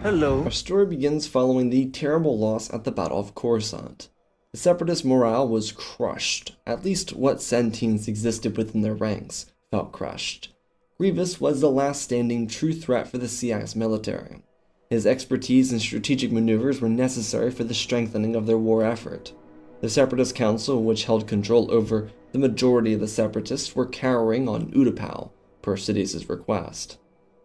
Hello. Our story begins following the terrible loss at the Battle of Coruscant. The Separatist morale was crushed. At least what sentience existed within their ranks felt crushed. Grievous was the last standing true threat for the CIS military. His expertise in strategic maneuvers were necessary for the strengthening of their war effort. The Separatist Council, which held control over the majority of the Separatists, were cowering on Utapau, per Sidious' request.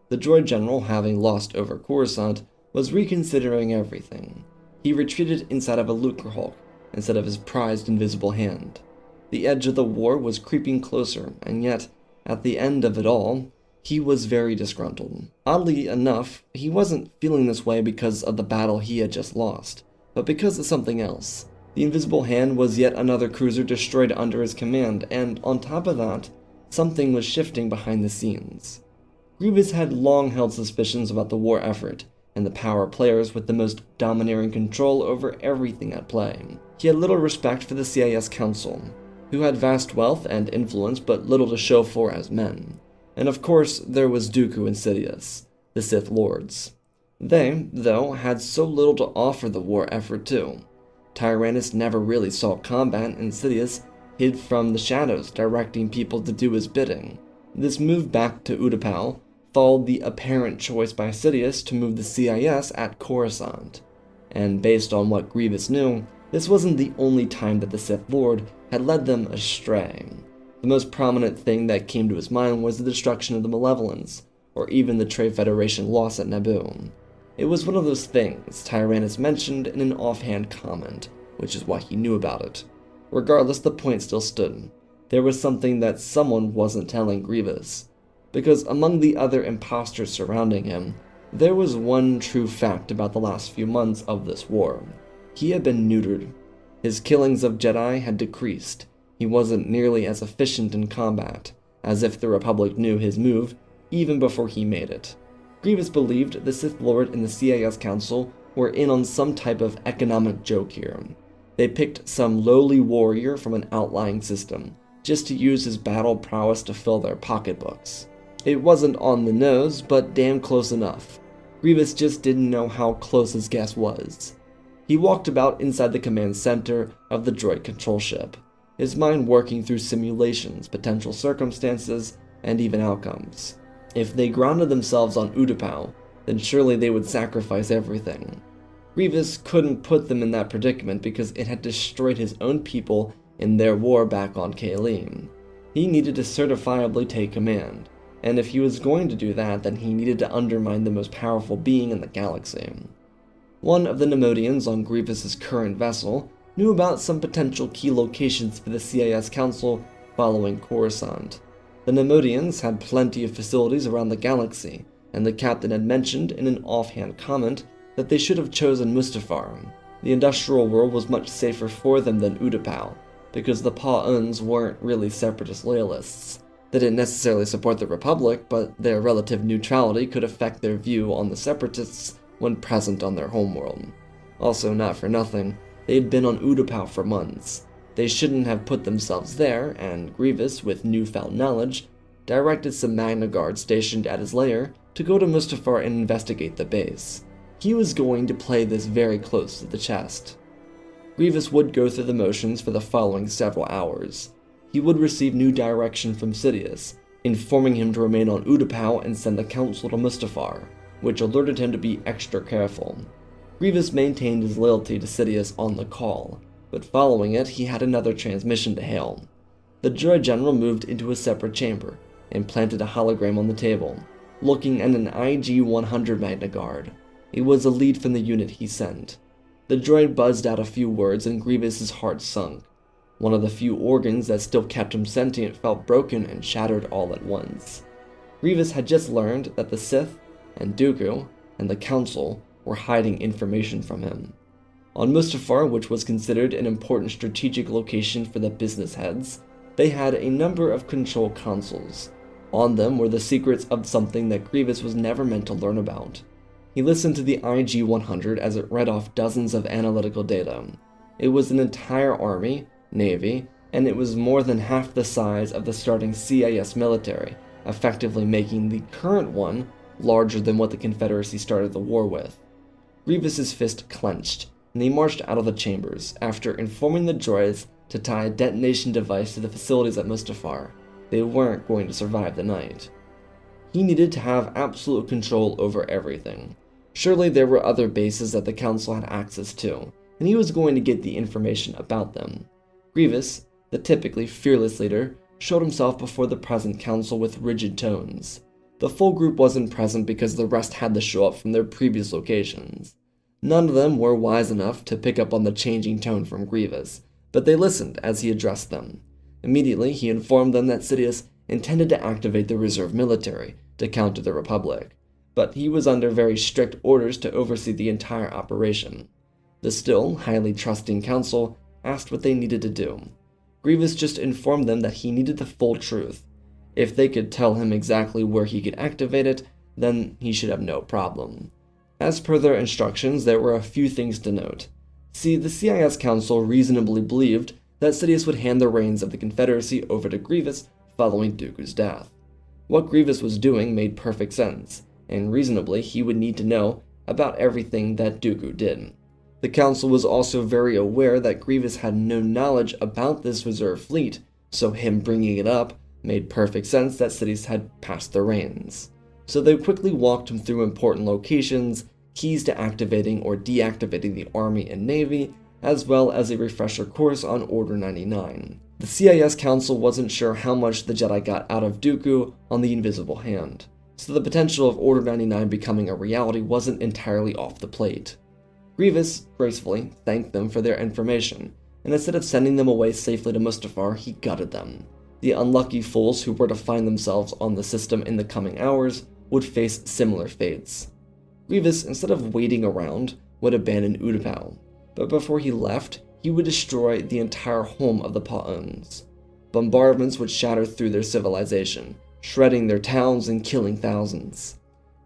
The droid general, having lost over Coruscant, was reconsidering everything. He retreated inside of a Lucrehulk instead of his prized invisible hand. The edge of the war was creeping closer, and yet, at the end of it all, he was very disgruntled. Oddly enough, he wasn't feeling this way because of the battle he had just lost, but because of something else. The invisible hand was yet another cruiser destroyed under his command, and on top of that, something was shifting behind the scenes. Grievous had long held suspicions about the war effort, and the power players with the most domineering control over everything at play. He had little respect for the CIS Council, who had vast wealth and influence but little to show for as men. And of course, there was Dooku and Sidious, the Sith Lords. They, though, had so little to offer the war effort too. Tyrannus never really saw combat, and Sidious hid from the shadows, directing people to do his bidding. This move back to Utapau followed the apparent choice by Sidious to move the CIS at Coruscant. And based on what Grievous knew, this wasn't the only time that the Sith Lord had led them astray. The most prominent thing that came to his mind was the destruction of the Malevolence, or even the Trade Federation loss at Naboo. It was one of those things Tyrannus mentioned in an offhand comment, which is why he knew about it. Regardless, the point still stood. There was something that someone wasn't telling Grievous, because among the other imposters surrounding him, there was one true fact about the last few months of this war. He had been neutered. His killings of Jedi had decreased. He wasn't nearly as efficient in combat, as if the Republic knew his move even before he made it. Grievous believed the Sith Lord and the CIS Council were in on some type of economic joke here. They picked some lowly warrior from an outlying system, just to use his battle prowess to fill their pocketbooks. It wasn't on the nose, but damn close enough. Grievous just didn't know how close his guess was. He walked about inside the command center of the droid control ship, his mind working through simulations, potential circumstances, and even outcomes. If they grounded themselves on Utapau, then surely they would sacrifice everything. Grievous couldn't put them in that predicament because it had destroyed his own people in their war back on Kalim. He needed to certifiably take command, and if he was going to do that, then he needed to undermine the most powerful being in the galaxy. One of the Nemodians on Grievous's current vessel knew about some potential key locations for the CIS Council following Coruscant. The Nemodians had plenty of facilities around the galaxy, and the captain had mentioned in an offhand comment that they should have chosen Mustafar. The industrial world was much safer for them than Utapau, because the Pa'uns weren't really separatist loyalists. They didn't necessarily support the Republic, but their relative neutrality could affect their view on the separatists when present on their homeworld. Also, not for nothing, they had been on Utapau for months. They shouldn't have put themselves there, and Grievous, with newfound knowledge, directed some Magna Guards stationed at his lair to go to Mustafar and investigate the base. He was going to play this very close to the chest. Grievous would go through the motions for the following several hours. He would receive new direction from Sidious, informing him to remain on Utapau and send the council to Mustafar, which alerted him to be extra careful. Grievous maintained his loyalty to Sidious on the call, but following it, he had another transmission to hail. The droid general moved into a separate chamber and planted a hologram on the table, looking at an IG-100 Magna Guard. It was a lead from the unit he sent. The droid buzzed out a few words and Grievous's heart sunk. One of the few organs that still kept him sentient felt broken and shattered all at once. Grievous had just learned that the Sith, and Dooku, and the Council were hiding information from him. On Mustafar, which was considered an important strategic location for the business heads, they had a number of control consoles. On them were the secrets of something that Grievous was never meant to learn about. He listened to the IG-100 as it read off dozens of analytical data. It was an entire army, navy, and it was more than half the size of the starting CIS military, effectively making the current one larger than what the Confederacy started the war with. Grievous's fist clenched, and he marched out of the chambers after informing the droids to tie a detonation device to the facilities at Mustafar. They weren't going to survive the night. He needed to have absolute control over everything. Surely there were other bases that the Council had access to, and he was going to get the information about them. Grievous, the typically fearless leader, showed himself before the present Council with rigid tones. The full group wasn't present because the rest had to show up from their previous locations. None of them were wise enough to pick up on the changing tone from Grievous, but they listened as he addressed them. Immediately, he informed them that Sidious intended to activate the reserve military to counter the Republic, but he was under very strict orders to oversee the entire operation. The still highly trusting Council asked what they needed to do. Grievous just informed them that he needed the full truth. If they could tell him exactly where he could activate it, then he should have no problem. As per their instructions, there were a few things to note. See, the CIS Council reasonably believed that Sidious would hand the reins of the Confederacy over to Grievous following Dooku's death. What Grievous was doing made perfect sense, and reasonably he would need to know about everything that Dooku did. The Council was also very aware that Grievous had no knowledge about this reserve fleet, so him bringing it up made perfect sense that Sidious had passed the reins. So they quickly walked him through important locations, keys to activating or deactivating the Army and Navy, as well as a refresher course on Order 99. The CIS Council wasn't sure how much the Jedi got out of Dooku on the Invisible Hand, so the potential of Order 99 becoming a reality wasn't entirely off the plate. Grievous gracefully thanked them for their information, and instead of sending them away safely to Mustafar, he gutted them. The unlucky fools who were to find themselves on the system in the coming hours would face similar fates. Grievous, instead of waiting around, would abandon Utapau, but before he left, he would destroy the entire home of the Pa'uns. Bombardments would shatter through their civilization, shredding their towns and killing thousands.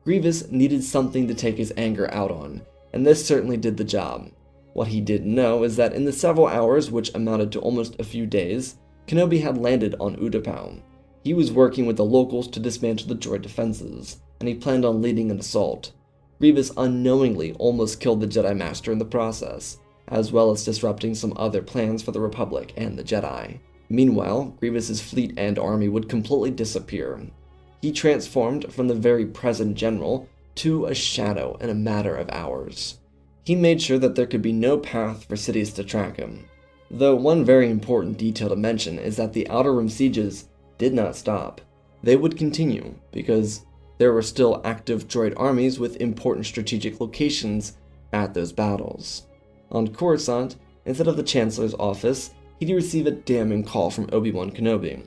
Grievous needed something to take his anger out on, and this certainly did the job. What he didn't know is that in the several hours, which amounted to almost a few days, Kenobi had landed on Utapau. He was working with the locals to dismantle the droid defenses, and he planned on leading an assault. Grievous unknowingly almost killed the Jedi Master in the process, as well as disrupting some other plans for the Republic and the Jedi. Meanwhile, Grievous's fleet and army would completely disappear. He transformed from the very present general to a shadow in a matter of hours. He made sure that there could be no path for Sidious to track him. Though one very important detail to mention is that the Outer Rim sieges did not stop. They would continue, because there were still active droid armies with important strategic locations at those battles. On Coruscant, instead of the Chancellor's office, he'd receive a damning call from Obi-Wan Kenobi.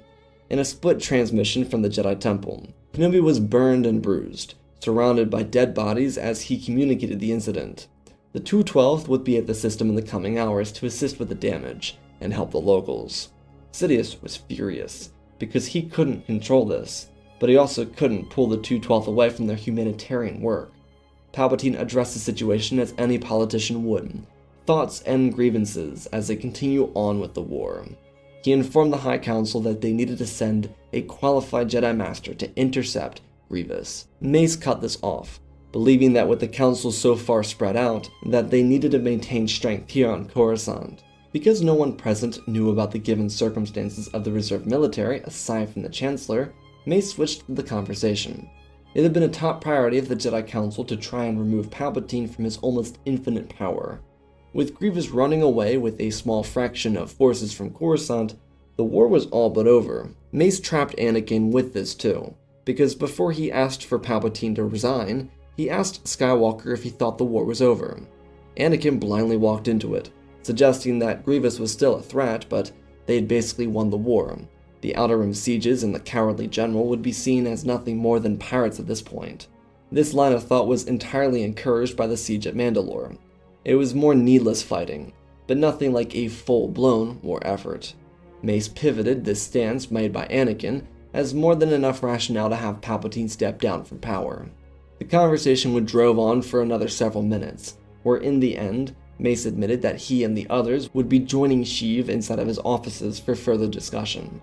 In a split transmission from the Jedi Temple, Kenobi was burned and bruised, surrounded by dead bodies as he communicated the incident. The 212th would be at the system in the coming hours to assist with the damage and help the locals. Sidious was furious, because he couldn't control this, but he also couldn't pull the 212th away from their humanitarian work. Palpatine addressed the situation as any politician would, thoughts and grievances as they continue on with the war. He informed the High Council that they needed to send a qualified Jedi Master to intercept Grievous. Mace cut this off, believing that with the Council so far spread out, that they needed to maintain strength here on Coruscant. Because no one present knew about the given circumstances of the reserve military aside from the Chancellor, Mace switched the conversation. It had been a top priority of the Jedi Council to try and remove Palpatine from his almost infinite power. With Grievous running away with a small fraction of forces from Coruscant, the war was all but over. Mace trapped Anakin with this too, because before he asked for Palpatine to resign, he asked Skywalker if he thought the war was over. Anakin blindly walked into it, suggesting that Grievous was still a threat, but they had basically won the war. The Outer Rim sieges and the cowardly general would be seen as nothing more than pirates at this point. This line of thought was entirely encouraged by the siege at Mandalore. It was more needless fighting, but nothing like a full-blown war effort. Mace pivoted this stance made by Anakin as more than enough rationale to have Palpatine step down from power. The conversation would drove on for another several minutes, where in the end, Mace admitted that he and the others would be joining Sheev inside of his offices for further discussion.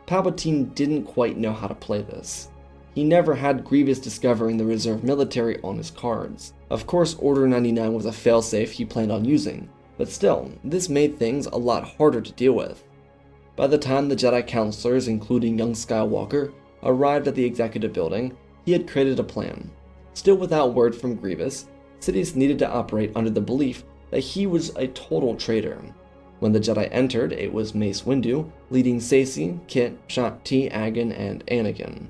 Palpatine didn't quite know how to play this. he never had Grievous discovering the reserve military on his cards. Of course, Order 99 was a failsafe he planned on using, but still, this made things a lot harder to deal with. By the time the Jedi Counselors, including young Skywalker, arrived at the executive building, he had created a plan. Still without word from Grievous, Sidious needed to operate under the belief that he was a total traitor. When the Jedi entered, it was Mace Windu, leading Saesee, Kit, Shakti, Agan, and Anakin.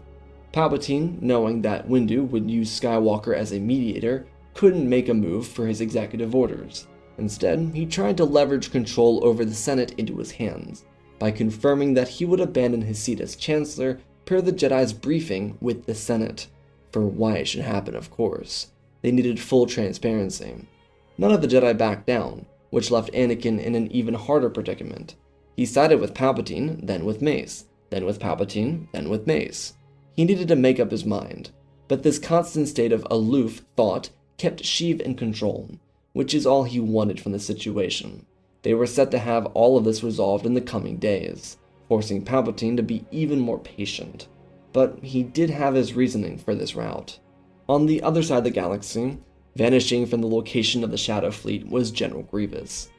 Palpatine, knowing that Windu would use Skywalker as a mediator, couldn't make a move for his executive orders. Instead, he tried to leverage control over the Senate into his hands, by confirming that he would abandon his seat as Chancellor per the Jedi's briefing with the Senate. For why it should happen, of course. They needed full transparency. None of the Jedi backed down, which left Anakin in an even harder predicament. He sided with Palpatine, then with Mace, then with Palpatine, then with Mace. He needed to make up his mind, but this constant state of aloof thought kept Sheev in control, which is all he wanted from the situation. They were set to have all of this resolved in the coming days, forcing Palpatine to be even more patient. But he did have his reasoning for this route. On the other side of the galaxy, vanishing from the location of the Shadow Fleet was General Grievous.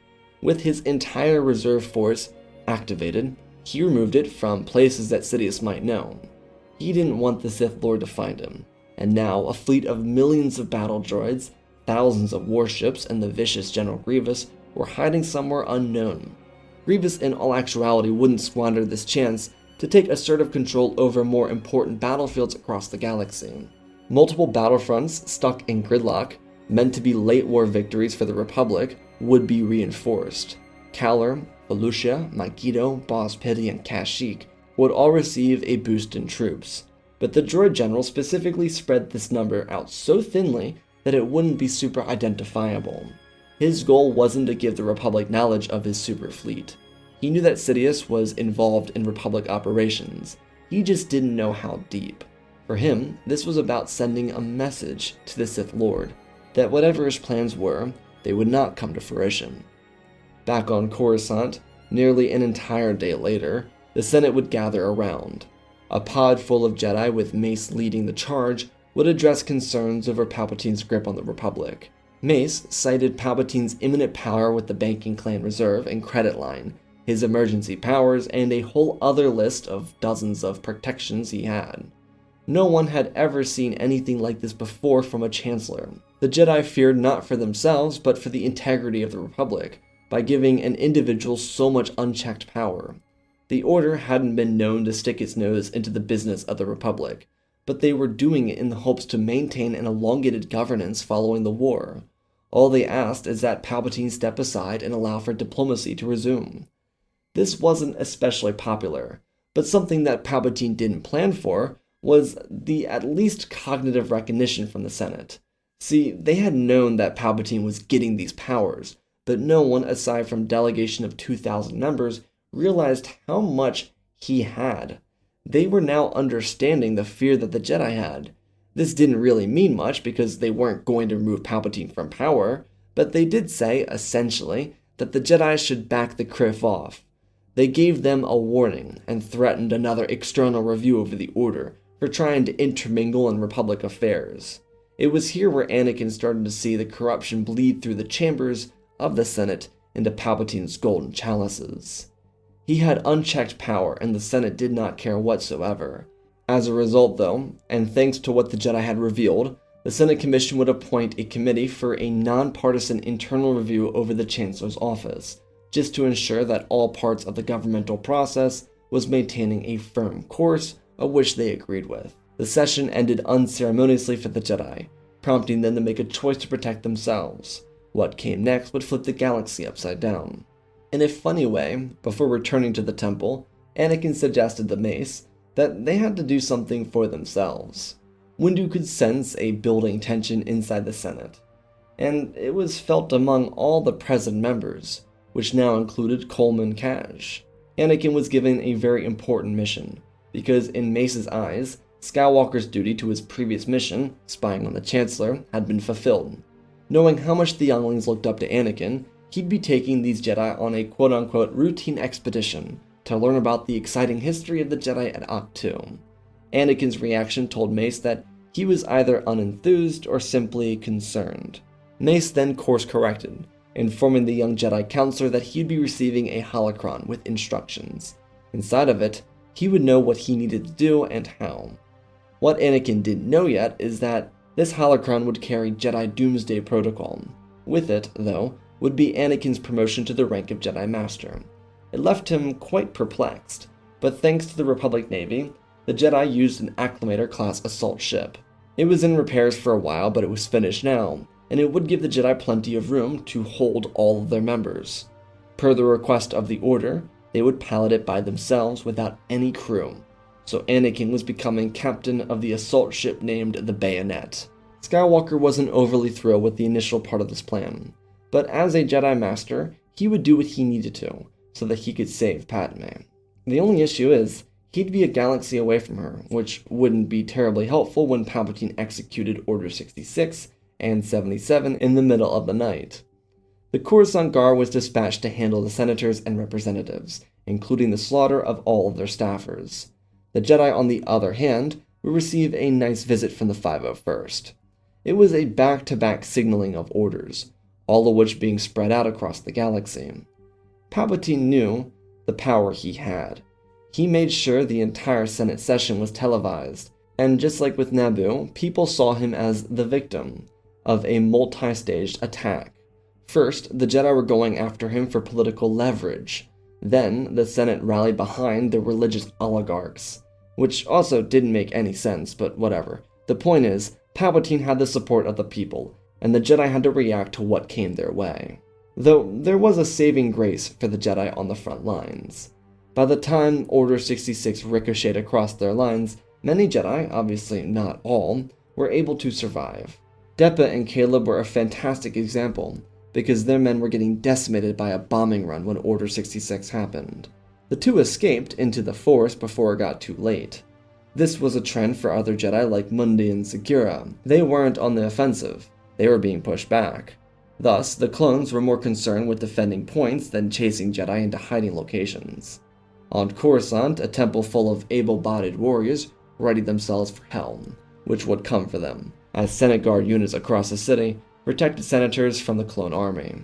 With his entire reserve force activated, he removed it from places that Sidious might know. He didn't want the Sith Lord to find him, and now a fleet of millions of battle droids, thousands of warships, and the vicious General Grievous were hiding somewhere unknown. Grievous in all actuality wouldn't squander this chance to take assertive control over more important battlefields across the galaxy. Multiple battlefronts stuck in gridlock, meant to be late war victories for the Republic, would be reinforced. Kalar, Felucia, Megiddo, Boz Pity, and Kashyyyk would all receive a boost in troops, but the droid general specifically spread this number out so thinly that it wouldn't be super identifiable. His goal wasn't to give the Republic knowledge of his super fleet. He knew that Sidious was involved in Republic operations, he just didn't know how deep. For him, this was about sending a message to the Sith Lord, that whatever his plans were, they would not come to fruition. Back on Coruscant, nearly an entire day later, the Senate would gather around. A pod full of Jedi with Mace leading the charge would address concerns over Palpatine's grip on the Republic. Mace cited Palpatine's imminent power with the banking clan reserve and credit line, his emergency powers, and a whole other list of dozens of protections he had. No one had ever seen anything like this before from a Chancellor. The Jedi feared not for themselves, but for the integrity of the Republic, by giving an individual so much unchecked power. The Order hadn't been known to stick its nose into the business of the Republic, but they were doing it in the hopes to maintain an elongated governance following the war. All they asked is that Palpatine step aside and allow for diplomacy to resume. This wasn't especially popular, but something that Palpatine didn't plan for was the at least cognitive recognition from the Senate. See, they had known that Palpatine was getting these powers, but no one aside from delegation of 2,000 members realized how much he had. They were now understanding the fear that the Jedi had. This didn't really mean much because they weren't going to remove Palpatine from power, but they did say, essentially, that the Jedi should back the Criff off. They gave them a warning and threatened another external review of the Order for trying to intermingle in Republic affairs. It was here where Anakin started to see the corruption bleed through the chambers of the Senate into Palpatine's golden chalices. He had unchecked power, and the Senate did not care whatsoever. As a result, though, and thanks to what the Jedi had revealed, the Senate Commission would appoint a committee for a non-partisan internal review over the Chancellor's office, just to ensure that all parts of the governmental process was maintaining a firm course, of which they agreed with. The session ended unceremoniously for the Jedi, prompting them to make a choice to protect themselves. What came next would flip the galaxy upside down. In a funny way, before returning to the temple, Anakin suggested to Mace that they had to do something for themselves. Windu could sense a building tension inside the Senate, and it was felt among all the present members, which now included Coleman Cash. Anakin was given a very important mission, because in Mace's eyes, Skywalker's duty to his previous mission, spying on the Chancellor, had been fulfilled. Knowing how much the younglings looked up to Anakin, he'd be taking these Jedi on a quote-unquote routine expedition to learn about the exciting history of the Jedi at Ahch-To. Anakin's reaction told Mace that he was either unenthused or simply concerned. Mace then course-corrected, informing the young Jedi counselor that he'd be receiving a holocron with instructions. Inside of it, he would know what he needed to do and how. What Anakin didn't know yet is that this holocron would carry Jedi Doomsday Protocol. With it, though, would be Anakin's promotion to the rank of Jedi Master. It left him quite perplexed, but thanks to the Republic Navy, the Jedi used an Acclamator-class assault ship. It was in repairs for a while, but it was finished now, and it would give the Jedi plenty of room to hold all of their members. Per the request of the Order, they would pilot it by themselves without any crew, so Anakin was becoming captain of the assault ship named the Bayonet. Skywalker wasn't overly thrilled with the initial part of this plan, but as a Jedi Master, he would do what he needed to, so that he could save Padme. The only issue is, he'd be a galaxy away from her, which wouldn't be terribly helpful when Palpatine executed Order 66 and 77 in the middle of the night. The Coruscant Guard was dispatched to handle the senators and representatives, including the slaughter of all of their staffers. The Jedi, on the other hand, would receive a nice visit from the 501st. It was a back-to-back signaling of orders, all of which being spread out across the galaxy. Palpatine knew the power he had. He made sure the entire Senate session was televised, and just like with Naboo, people saw him as the victim of a multi-staged attack. First, the Jedi were going after him for political leverage. Then, the Senate rallied behind the religious oligarchs, which also didn't make any sense, but whatever. The point is, Palpatine had the support of the people, and the Jedi had to react to what came their way. Though there was a saving grace for the Jedi on the front lines. By the time Order 66 ricocheted across their lines, many Jedi, obviously not all, were able to survive. Deppa and Caleb were a fantastic example, because their men were getting decimated by a bombing run when Order 66 happened. The two escaped into the Force before it got too late. This was a trend for other Jedi like Mundi and Segura. They weren't on the offensive, they were being pushed back. Thus, the clones were more concerned with defending points than chasing Jedi into hiding locations. On Coruscant, a temple full of able-bodied warriors readied themselves for hell, which would come for them, as Senate Guard units across the city protected senators from the clone army.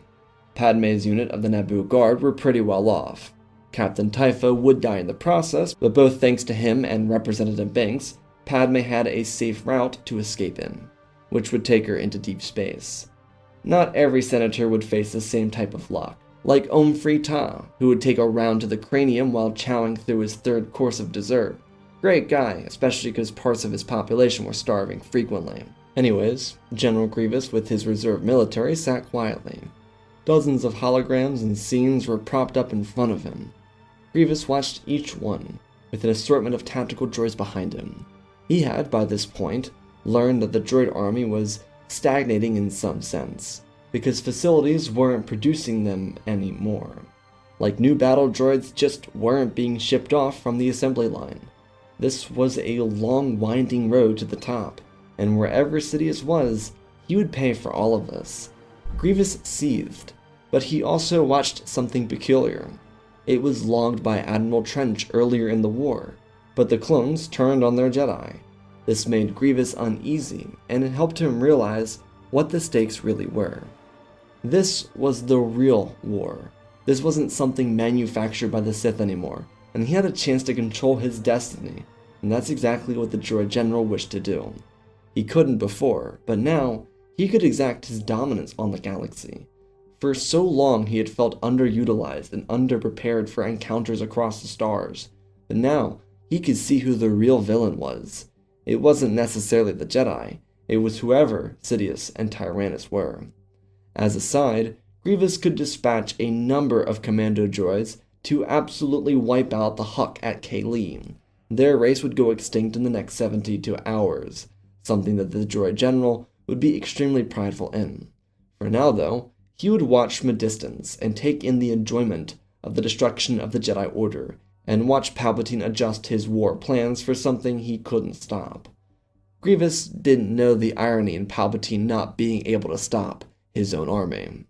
Padme's unit of the Naboo Guard were pretty well off. Captain Typho would die in the process, but both thanks to him and Representative Banks, Padme had a safe route to escape in, which would take her into deep space. Not every senator would face the same type of luck, like Omfrey Ta, who would take a round to the cranium while chowing through his third course of dessert. Great guy, especially because parts of his population were starving frequently. Anyways, General Grievous with his reserve military sat quietly. Dozens of holograms and scenes were propped up in front of him. Grievous watched each one, with an assortment of tactical droids behind him. He had, by this point, learned that the droid army was stagnating in some sense, because facilities weren't producing them anymore. Like new battle droids just weren't being shipped off from the assembly line. This was a long winding road to the top, and wherever Sidious was, he would pay for all of this. Grievous seethed, but he also watched something peculiar. It was logged by Admiral Trench earlier in the war, but the clones turned on their Jedi. This made Grievous uneasy, and it helped him realize what the stakes really were. This was the real war. This wasn't something manufactured by the Sith anymore, and he had a chance to control his destiny, and that's exactly what the droid general wished to do. He couldn't before, but now he could exact his dominance on the galaxy. For so long he had felt underutilized and underprepared for encounters across the stars, but now he could see who the real villain was. It wasn't necessarily the Jedi, it was whoever Sidious and Tyrannus were. As a side, Grievous could dispatch a number of commando droids to absolutely wipe out the Huck at Kaylee. Their race would go extinct in the next 72 hours, something that the droid general would be extremely prideful in. For now, though, he would watch from a distance and take in the enjoyment of the destruction of the Jedi Order, and watch Palpatine adjust his war plans for something he couldn't stop. Grievous didn't know the irony in Palpatine not being able to stop his own army.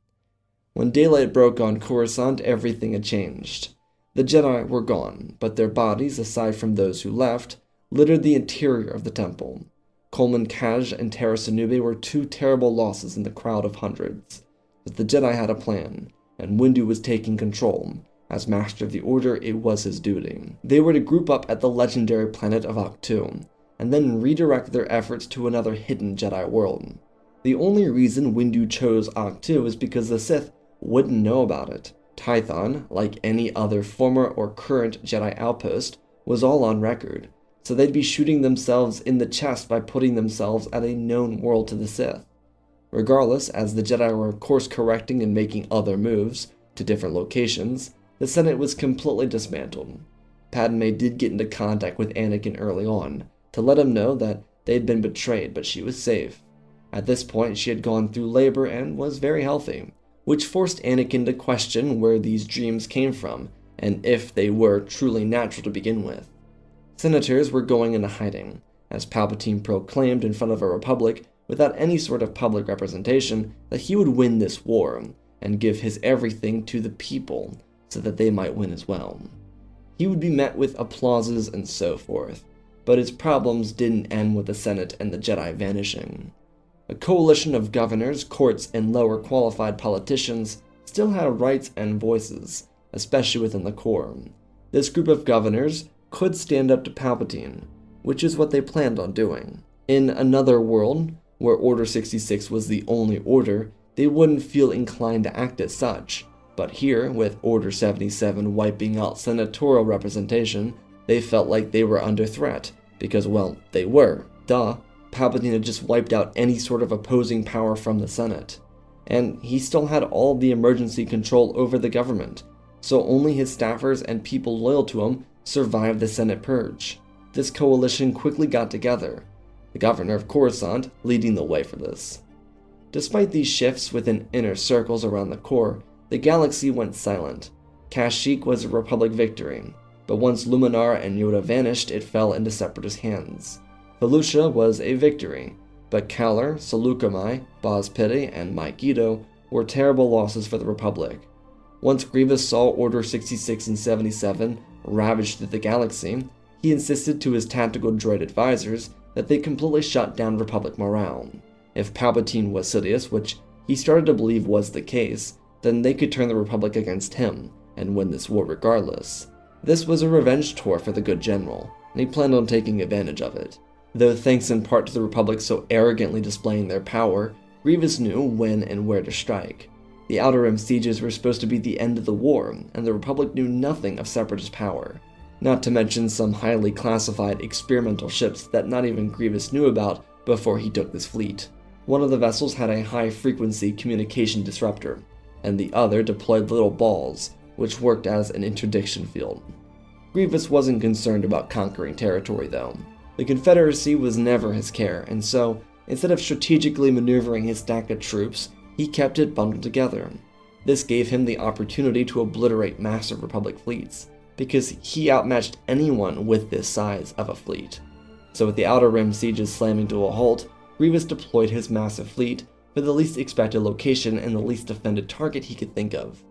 When daylight broke on Coruscant, everything had changed. The Jedi were gone, but their bodies, aside from those who left, littered the interior of the temple. Coleman Kaj and Tara Sinube were two terrible losses in the crowd of hundreds. But the Jedi had a plan, and Windu was taking control. As Master of the Order, it was his duty. They were to group up at the legendary planet of Ahch-To, and then redirect their efforts to another hidden Jedi world. The only reason Windu chose Ahch-To is because the Sith wouldn't know about it. Tython, like any other former or current Jedi outpost, was all on record, so they'd be shooting themselves in the chest by putting themselves at a known world to the Sith. Regardless, as the Jedi were course correcting and making other moves to different locations, the Senate was completely dismantled. Padme did get into contact with Anakin early on, to let him know that they'd been betrayed, but she was safe. At this point, she had gone through labor and was very healthy, which forced Anakin to question where these dreams came from, and if they were truly natural to begin with. Senators were going into hiding, as Palpatine proclaimed in front of a republic without any sort of public representation that he would win this war, and give his everything to the people, so that they might win as well. He would be met with applauses and so forth, but his problems didn't end with the Senate and the Jedi vanishing. A coalition of governors, courts, and lower qualified politicians still had rights and voices, especially within the core. This group of governors could stand up to Palpatine, which is what they planned on doing. In another world, where Order 66 was the only order, they wouldn't feel inclined to act as such. But here, with Order 77 wiping out senatorial representation, they felt like they were under threat, because, well, they were. Duh. Palpatine had just wiped out any sort of opposing power from the Senate. And he still had all the emergency control over the government, so only his staffers and people loyal to him survived the Senate purge. This coalition quickly got together, the governor of Coruscant leading the way for this. Despite these shifts within inner circles around the core, the galaxy went silent. Kashyyyk was a Republic victory, but once Luminar and Yoda vanished, it fell into Separatist hands. Felucia was a victory, but Kalar, Seleucami, Boz Pitti, and Mygeeto were terrible losses for the Republic. Once Grievous saw Order 66 and 77 ravage through the galaxy, he insisted to his tactical droid advisors that they completely shut down Republic morale. If Palpatine was Sidious, which he started to believe was the case, then they could turn the Republic against him and win this war regardless. This was a revenge tour for the good general, and he planned on taking advantage of it. Though thanks in part to the Republic so arrogantly displaying their power, Grievous knew when and where to strike. The Outer Rim sieges were supposed to be the end of the war, and the Republic knew nothing of Separatist power, not to mention some highly classified experimental ships that not even Grievous knew about before he took this fleet. One of the vessels had a high-frequency communication disruptor, and the other deployed little balls, which worked as an interdiction field. Grievous wasn't concerned about conquering territory, though. The Confederacy was never his care, and so, instead of strategically maneuvering his stack of troops, he kept it bundled together. This gave him the opportunity to obliterate massive Republic fleets, because he outmatched anyone with this size of a fleet. So with the Outer Rim sieges slamming to a halt, Grievous deployed his massive fleet for the least expected location and the least defended target he could think of.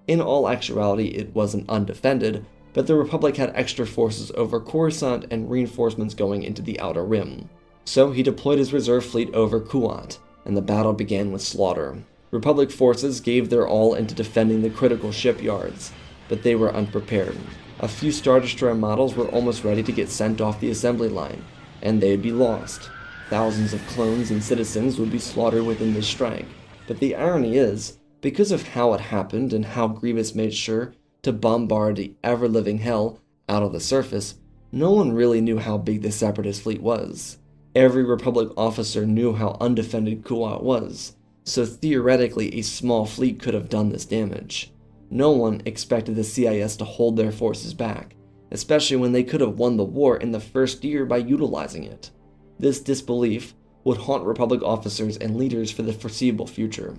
In all actuality, it wasn't undefended, but the Republic had extra forces over Coruscant and reinforcements going into the Outer Rim. So he deployed his reserve fleet over Kuat, and the battle began with slaughter. Republic forces gave their all into defending the critical shipyards, but they were unprepared. A few Star Destroyer models were almost ready to get sent off the assembly line, and they'd be lost. Thousands of clones and citizens would be slaughtered within this strike. But the irony is, because of how it happened and how Grievous made sure to bombard the ever-living hell out of the surface, no one really knew how big the Separatist fleet was. Every Republic officer knew how undefended Kuat was, so theoretically a small fleet could have done this damage. No one expected the CIS to hold their forces back, especially when they could have won the war in the first year by utilizing it. This disbelief would haunt Republic officers and leaders for the foreseeable future.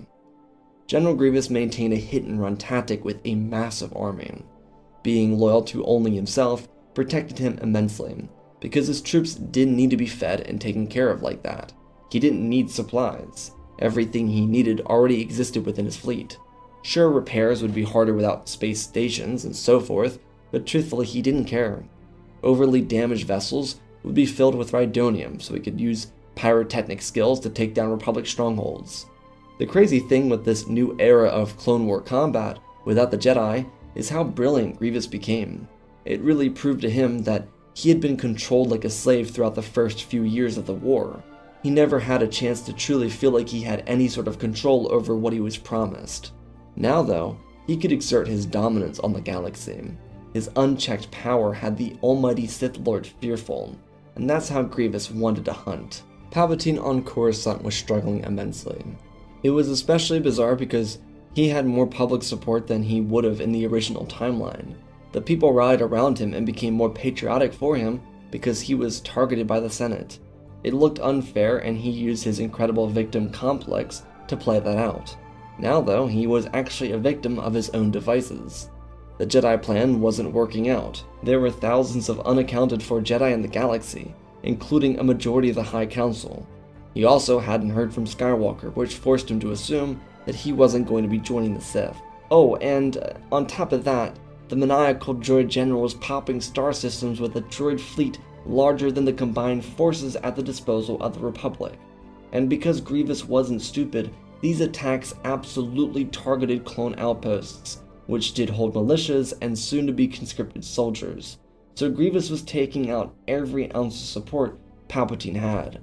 General Grievous maintained a hit-and-run tactic with a massive army. Being loyal to only himself protected him immensely, because his troops didn't need to be fed and taken care of like that. He didn't need supplies. Everything he needed already existed within his fleet. Sure, repairs would be harder without space stations and so forth, but truthfully he didn't care. Overly damaged vessels would be filled with rhydonium so he could use pyrotechnic skills to take down Republic strongholds. The crazy thing with this new era of Clone War combat without the Jedi is how brilliant Grievous became. It really proved to him that he had been controlled like a slave throughout the first few years of the war. He never had a chance to truly feel like he had any sort of control over what he was promised. Now though, he could exert his dominance on the galaxy. His unchecked power had the almighty Sith Lord fearful, and that's how Grievous wanted to hunt. Palpatine on Coruscant was struggling immensely. It was especially bizarre because he had more public support than he would have in the original timeline. The people rallied around him and became more patriotic for him because he was targeted by the Senate. It looked unfair, and he used his incredible victim complex to play that out. Now though, he was actually a victim of his own devices. The Jedi plan wasn't working out. There were thousands of unaccounted for Jedi in the galaxy, including a majority of the High Council. He also hadn't heard from Skywalker, which forced him to assume that he wasn't going to be joining the Sith. Oh, and on top of that, the maniacal droid general was popping star systems with a droid fleet larger than the combined forces at the disposal of the Republic. And because Grievous wasn't stupid, these attacks absolutely targeted clone outposts, which did hold militias and soon-to-be conscripted soldiers. So Grievous was taking out every ounce of support Palpatine had.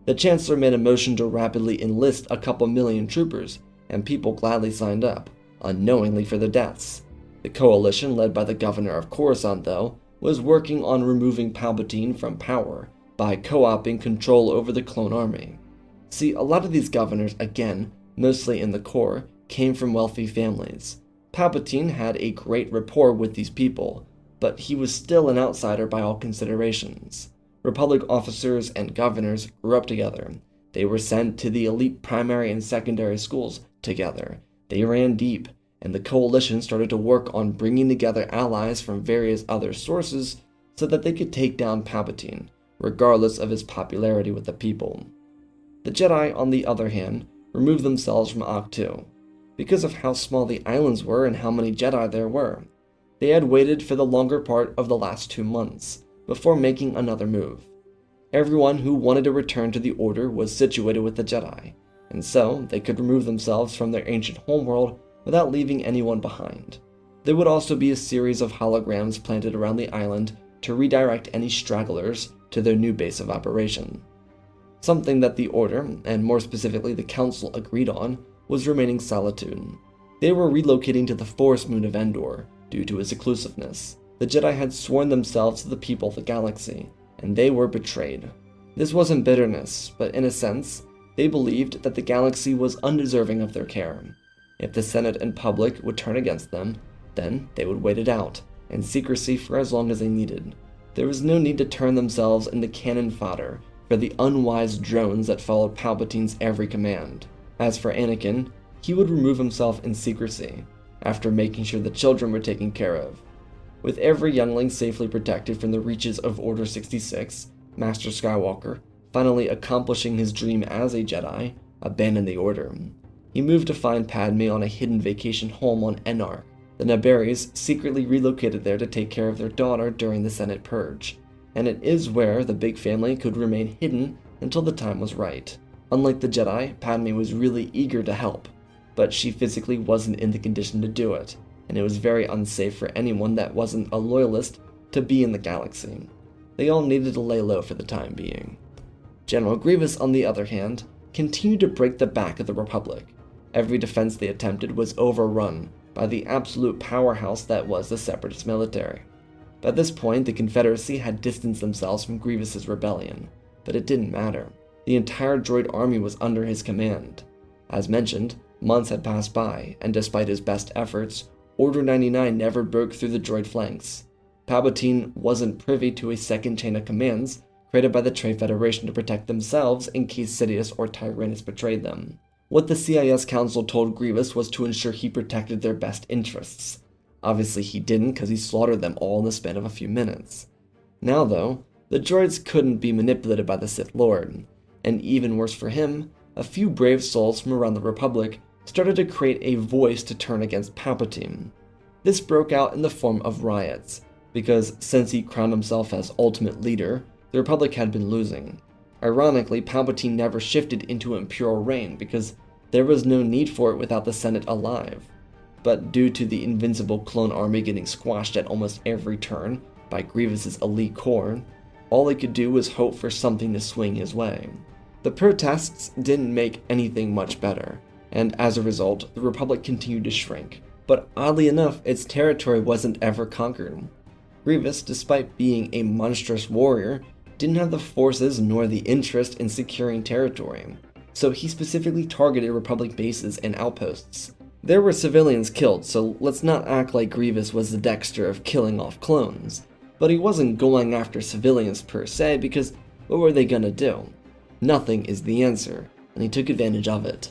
The Chancellor made a motion to rapidly enlist a couple million troopers, and people gladly signed up, unknowingly for their deaths. The coalition, led by the governor of Coruscant, though, was working on removing Palpatine from power by co-opting control over the clone army. See, a lot of these governors, again, mostly in the core, came from wealthy families. Palpatine had a great rapport with these people, but he was still an outsider by all considerations. Republic officers and governors grew up together. They were sent to the elite primary and secondary schools together. They ran deep, and the coalition started to work on bringing together allies from various other sources so that they could take down Palpatine, regardless of his popularity with the people. The Jedi, on the other hand, removed themselves from Ahch-To. Because of how small the islands were and how many Jedi there were, they had waited for the longer part of the last 2 months before making another move. Everyone who wanted to return to the Order was situated with the Jedi, and so they could remove themselves from their ancient homeworld without leaving anyone behind. There would also be a series of holograms planted around the island to redirect any stragglers to their new base of operation. Something that the Order, and more specifically the Council, agreed on was remaining Solitude. They were relocating to the forest moon of Endor due to its exclusiveness. The Jedi had sworn themselves to the people of the galaxy, and they were betrayed. This wasn't bitterness, but in a sense, they believed that the galaxy was undeserving of their care. If the Senate and public would turn against them, then they would wait it out, in secrecy for as long as they needed. There was no need to turn themselves into cannon fodder for the unwise drones that followed Palpatine's every command. As for Anakin, he would remove himself in secrecy, after making sure the children were taken care of. With every youngling safely protected from the reaches of Order 66, Master Skywalker, finally accomplishing his dream as a Jedi, abandoned the Order. He moved to find Padme on a hidden vacation home on Enark. The Naberries secretly relocated there to take care of their daughter during the Senate Purge, and it is where the big family could remain hidden until the time was right. Unlike the Jedi, Padme was really eager to help, but she physically wasn't in the condition to do it, and it was very unsafe for anyone that wasn't a loyalist to be in the galaxy. They all needed to lay low for the time being. General Grievous, on the other hand, continued to break the back of the Republic. Every defense they attempted was overrun by the absolute powerhouse that was the Separatist military. By this point, the Confederacy had distanced themselves from Grievous's rebellion, but it didn't matter. The entire droid army was under his command. As mentioned, months had passed by, and despite his best efforts, Order 99 never broke through the droid flanks. Palpatine wasn't privy to a second chain of commands created by the Trade Federation to protect themselves in case Sidious or Tyrannus betrayed them. What the CIS Council told Grievous was to ensure he protected their best interests. Obviously he didn't, because he slaughtered them all in the span of a few minutes. Now though, the droids couldn't be manipulated by the Sith Lord, and even worse for him, a few brave souls from around the Republic started to create a voice to turn against Palpatine. This broke out in the form of riots, because since he crowned himself as ultimate leader, the Republic had been losing. Ironically, Palpatine never shifted into Imperial reign because there was no need for it without the Senate alive. But due to the invincible clone army getting squashed at almost every turn by Grievous's elite corps, all he could do was hope for something to swing his way. The protests didn't make anything much better, and as a result, the Republic continued to shrink. But oddly enough, its territory wasn't ever conquered. Grievous, despite being a monstrous warrior, didn't have the forces nor the interest in securing territory, so he specifically targeted Republic bases and outposts. There were civilians killed, so let's not act like Grievous was the Dexter of killing off clones, but he wasn't going after civilians per se because what were they gonna do? Nothing is the answer, and he took advantage of it.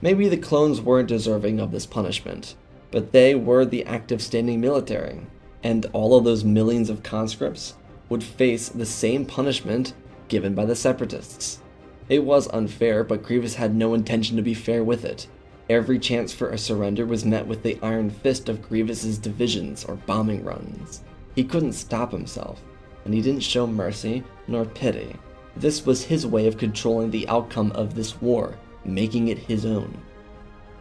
Maybe the clones weren't deserving of this punishment, but they were the active standing military, and all of those millions of conscripts would face the same punishment given by the Separatists. It was unfair, but Grievous had no intention to be fair with it. Every chance for a surrender was met with the iron fist of Grievous's divisions or bombing runs. He couldn't stop himself, and he didn't show mercy nor pity. This was his way of controlling the outcome of this war, making it his own.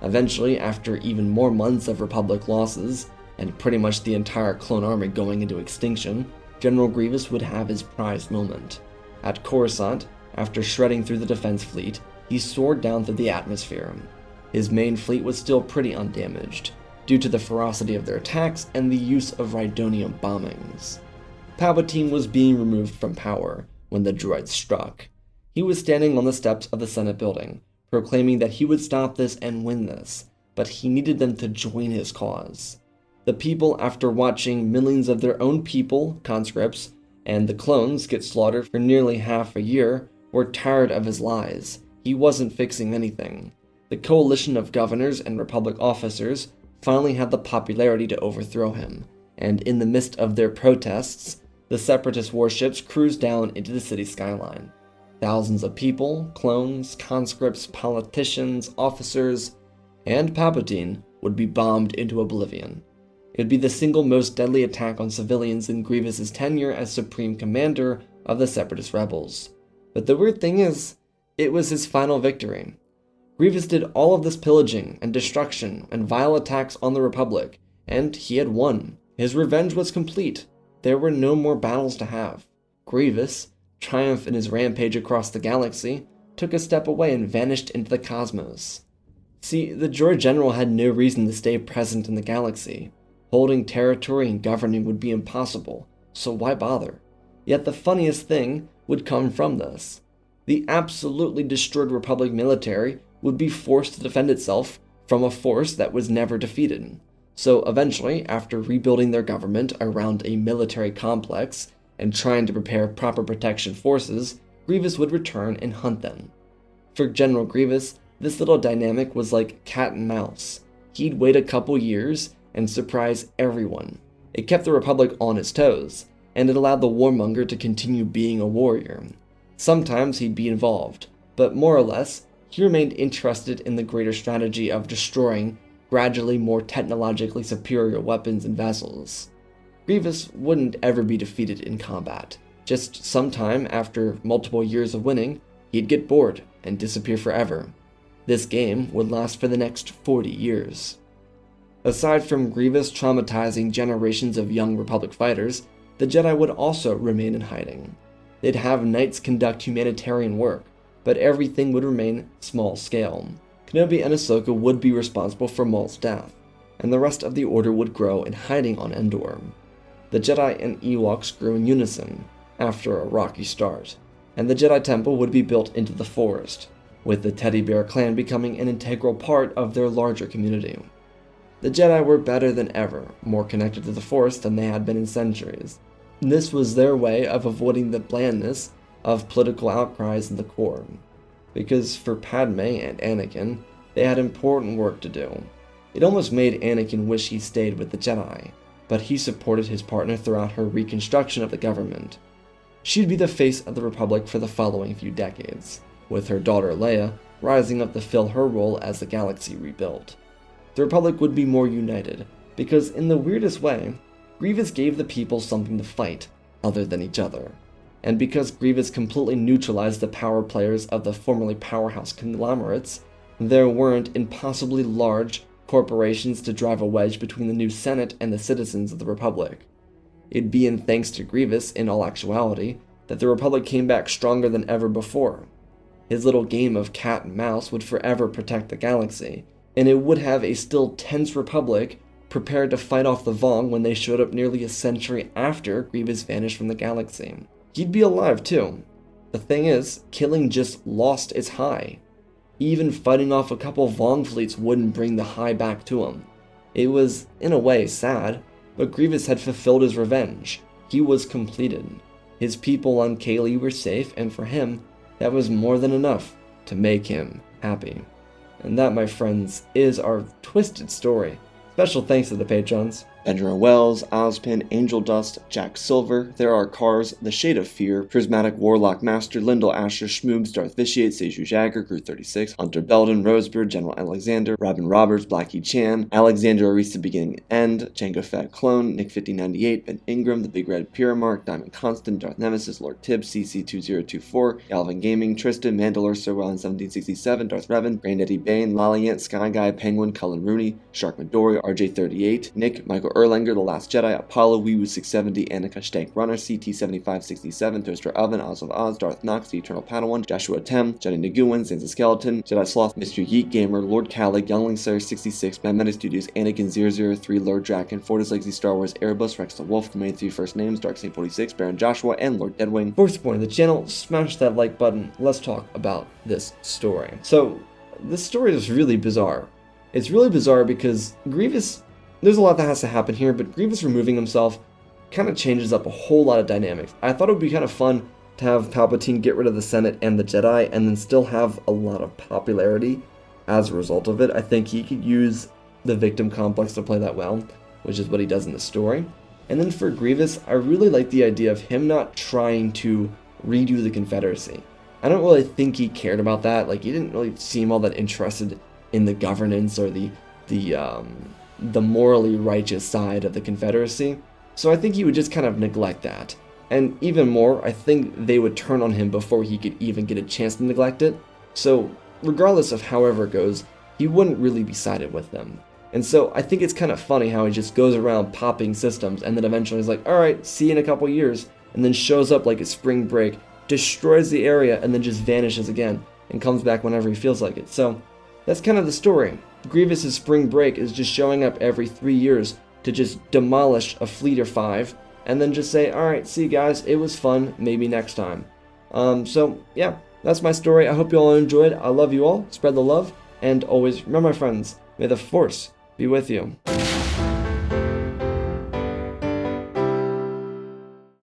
Eventually, after even more months of Republic losses, and pretty much the entire clone army going into extinction, General Grievous would have his prized moment. At Coruscant, after shredding through the defense fleet, he soared down through the atmosphere. His main fleet was still pretty undamaged, due to the ferocity of their attacks and the use of Rhydonium bombings. Palpatine was being removed from power when the droid struck. He was standing on the steps of the Senate building, proclaiming that he would stop this and win this, but he needed them to join his cause. The people, after watching millions of their own people, conscripts, and the clones get slaughtered for nearly half a year, were tired of his lies. He wasn't fixing anything. The coalition of governors and Republic officers finally had the popularity to overthrow him, and in the midst of their protests, the Separatist warships cruised down into the city skyline. Thousands of people, clones, conscripts, politicians, officers, and Palpatine would be bombed into oblivion. It would be the single most deadly attack on civilians in Grievous's tenure as Supreme Commander of the Separatist rebels. But the weird thing is, it was his final victory. Grievous did all of this pillaging and destruction and vile attacks on the Republic, and he had won. His revenge was complete. There were no more battles to have. Grievous, triumphant in his rampage across the galaxy, took a step away and vanished into the cosmos. See, the droid general had no reason to stay present in the galaxy. Holding territory and governing would be impossible, so why bother? Yet the funniest thing would come from this. The absolutely destroyed Republic military would be forced to defend itself from a force that was never defeated. So eventually, after rebuilding their government around a military complex and trying to prepare proper protection forces, Grievous would return and hunt them. For General Grievous, this little dynamic was like cat and mouse. He'd wait a couple years and surprise everyone. It kept the Republic on its toes, and it allowed the warmonger to continue being a warrior. Sometimes he'd be involved, but more or less, he remained interested in the greater strategy of destroying gradually more technologically superior weapons and vessels. Grievous wouldn't ever be defeated in combat. Just sometime after multiple years of winning, he'd get bored and disappear forever. This game would last for the next 40 years. Aside from Grievous traumatizing generations of young Republic fighters, the Jedi would also remain in hiding. They'd have knights conduct humanitarian work, but everything would remain small scale. Kenobi and Ahsoka would be responsible for Maul's death, and the rest of the Order would grow in hiding on Endor. The Jedi and Ewoks grew in unison, after a rocky start, and the Jedi Temple would be built into the forest, with the Teddy Bear Clan becoming an integral part of their larger community. The Jedi were better than ever, more connected to the Force than they had been in centuries. This was their way of avoiding the blandness of political outcries in the core, because for Padme and Anakin, they had important work to do. It almost made Anakin wish he stayed with the Jedi, but he supported his partner throughout her reconstruction of the government. She'd be the face of the Republic for the following few decades, with her daughter Leia rising up to fill her role as the galaxy rebuilt. The Republic would be more united, because in the weirdest way, Grievous gave the people something to fight other than each other. and because Grievous completely neutralized the power players of the formerly powerhouse conglomerates, there weren't impossibly large corporations to drive a wedge between the new Senate and the citizens of the Republic. It'd be in thanks to Grievous, in all actuality, that the Republic came back stronger than ever before. His little game of cat and mouse would forever protect the galaxy, and it would have a still tense Republic prepared to fight off the Vong when they showed up nearly a century after Grievous vanished from the galaxy. He'd be alive too. The thing is, killing just lost its high. Even fighting off a couple Vong fleets wouldn't bring the high back to him. It was, in a way, sad, but Grievous had fulfilled his revenge. He was completed. His people on Kaylee were safe, and for him, that was more than enough to make him happy. And that, my friends, is our twisted story. Special thanks to the patrons: Benjamin Wells, Ozpin, Angel Dust, Jack Silver, There Are Cars, The Shade of Fear, Prismatic Warlock Master, Lyndall Asher, Schmoobs, Darth Vitiate, Seju Jagger, Groot 36, Hunter Belden, Rosebird, General Alexander, Robin Roberts, Blackie Chan, Alexander Arista Beginning and End, Django Fat Clone, Nick 5098, Ben Ingram, The Big Red Pyramark, Diamond Constant, Darth Nemesis, Lord Tibbs, CC2024, Galvin Gaming, Tristan, Mandalore, Sir Wellen 1767, Darth Revan, Granddaddy Bane, Laliant, Sky Guy, Penguin, Cullen Rooney, Shark Midori, RJ38, Nick, Michael Erlanger, The Last Jedi, Apollo, Weewoo 670, Annika Stank Runner, CT7567, Toaster Oven, Oz of Oz, Darth Nox, The Eternal Padawan, Joshua Tem, Jenny Naguin, Zanza Skeleton, Jedi Sloth, Mr. Yeet Gamer, Lord Callig, Youngling Slayer 66, Magnetic Studios, Anakin 003, Lord Draken, Fortis Legacy Star Wars, Airbus, Rex the Wolf, the main three first names, Dark Saint 46, Baron Joshua, and Lord Deadwing. For supporting the channel, smash that like button. Let's talk about this story. So, this story is really bizarre. It's really bizarre because Grievous, there's a lot that has to happen here, but Grievous removing himself kind of changes up a whole lot of dynamics. I thought it would be kind of fun to have Palpatine get rid of the Senate and the Jedi and then still have a lot of popularity as a result of it. I think he could use the victim complex to play that well, which is what he does in the story. And then for Grievous, I really like the idea of him not trying to redo the Confederacy. I don't really think he cared about that. Like, he didn't really seem all that interested in the governance or the morally righteous side of the Confederacy. So I think he would just kind of neglect that. And even more, I think they would turn on him before he could even get a chance to neglect it. So regardless of however it goes, he wouldn't really be sided with them. And so I think it's kind of funny how he just goes around popping systems and then eventually he's like, alright, see you in a couple years, and then shows up like a spring break, destroys the area, and then just vanishes again and comes back whenever he feels like it. So that's kind of the story. Grievous' spring break is just showing up every 3 years to just demolish a fleet or 5 and then just say, alright, see you guys, it was fun, maybe next time. So yeah, that's my story. I hope you all enjoyed. I love you all, spread the love, and always remember, my friends, may the Force be with you.